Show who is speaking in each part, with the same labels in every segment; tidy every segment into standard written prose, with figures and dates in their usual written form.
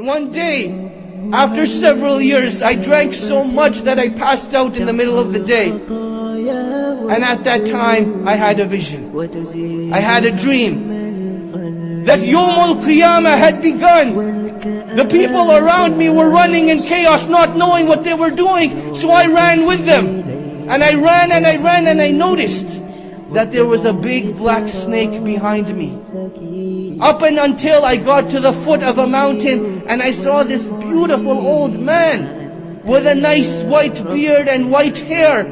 Speaker 1: one day, after several years, I drank so much that I passed out in the middle of the day. And at that time, I had a vision. I had a dream that Yawmul Qiyamah had begun. The people around me were running in chaos, not knowing what they were doing. So I ran with them. And I ran and I ran and I noticed that there was a big black snake behind me. Up and until I got to the foot of a mountain and I saw this beautiful old man with a nice white beard and white hair.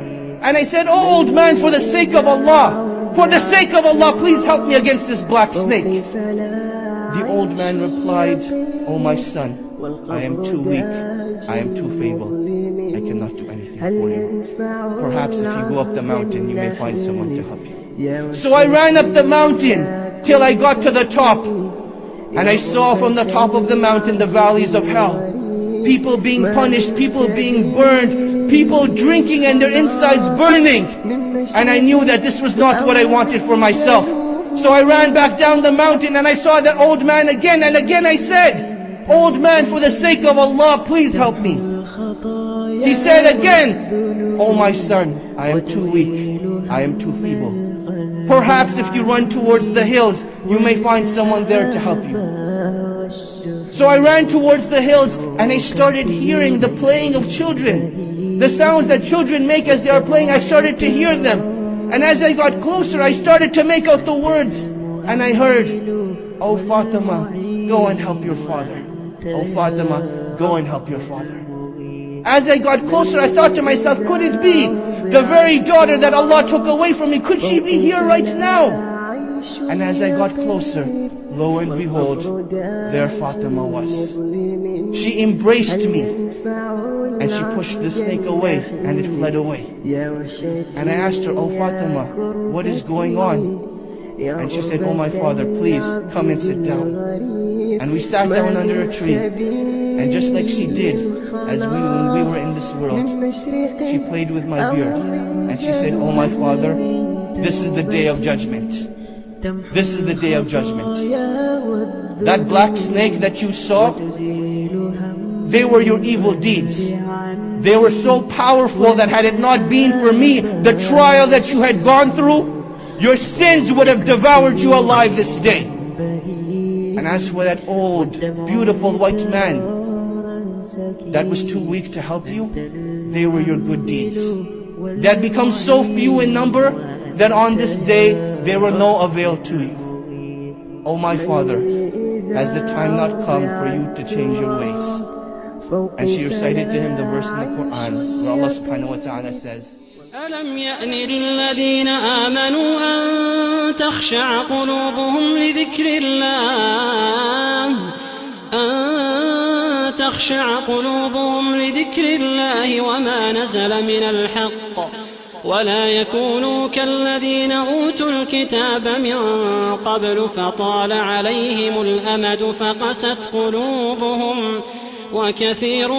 Speaker 1: And I said, "Oh old man, for the sake of Allah, please help me against this black snake." The old man replied, "Oh my son, I am too weak, I am too feeble, I cannot do anything for you. Perhaps if you go up the mountain, you may find someone to help you." So I ran up the mountain till I got to the top. And I saw from the top of the mountain the valleys of hell. People being punished, people being burned, people drinking and their insides burning. And I knew that this was not what I wanted for myself. So I ran back down the mountain and I saw that old man again. And again I said, "Old man, for the sake of Allah, please help me." He said again, "Oh my son, I am too weak, I am too feeble. Perhaps if you run towards the hills, you may find someone there to help you." So I ran towards the hills and I started hearing the playing of children. The sounds that children make as they are playing, I started to hear them. And as I got closer, I started to make out the words. And I heard, "Oh Fatima, go and help your father. Oh Fatima, go and help your father." As I got closer, I thought to myself, could it be the very daughter that Allah took away from me? Could she be here right now? And as I got closer, lo and behold, there Fatima was. She embraced me and she pushed the snake away and it fled away. And I asked her, "Oh Fatima, what is going on?" And she said, "Oh my father, please come and sit down." And we sat down under a tree. And just like she did when we were in this world, she played with my beard. And she said, "Oh my father, this is the day of judgment. This is the day of judgment. That black snake that you saw, they were your evil deeds. They were so powerful that had it not been for me, the trial that you had gone through, your sins would have devoured you alive this day." And as for that old, beautiful white man that was too weak to help you, they were your good deeds. They had become so few in number that on this day they were no avail to you. Oh my father, has the time not come for you to change your ways? And she recited to him the verse in the Quran where Allah subhanahu wa ta'ala says,
Speaker 2: ألم يأن للذين آمنوا أن تخشع قلوبهم لذكر الله وما نزل من الحق ولا يكونوا كالذين أوتوا الكتاب من قبل فطال عليهم الأمد فقست قلوبهم وكثير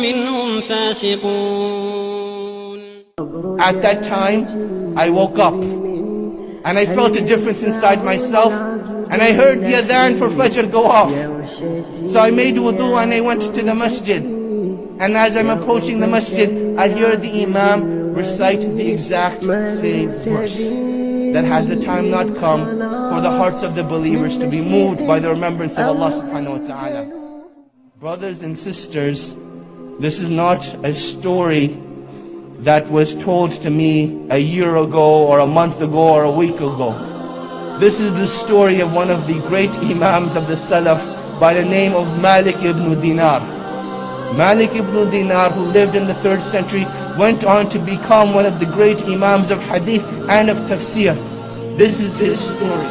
Speaker 2: منهم فاسقون.
Speaker 1: At that time, I woke up and I felt a difference inside myself and I heard the adhan for Fajr go off. So I made wudu and I went to the masjid. And as I'm approaching the masjid, I hear the Imam recite the exact same verse. That has the time not come for the hearts of the believers to be moved by the remembrance of Allah subhanahu wa ta'ala. Brothers and sisters, this is not a story that was told to me a year ago or a month ago or a week ago. This is the story of one of the great Imams of the Salaf by the name of Malik ibn Dinar. Malik ibn Dinar, who lived in the 3rd century, went on to become one of the great Imams of Hadith and of Tafsir. This is his story.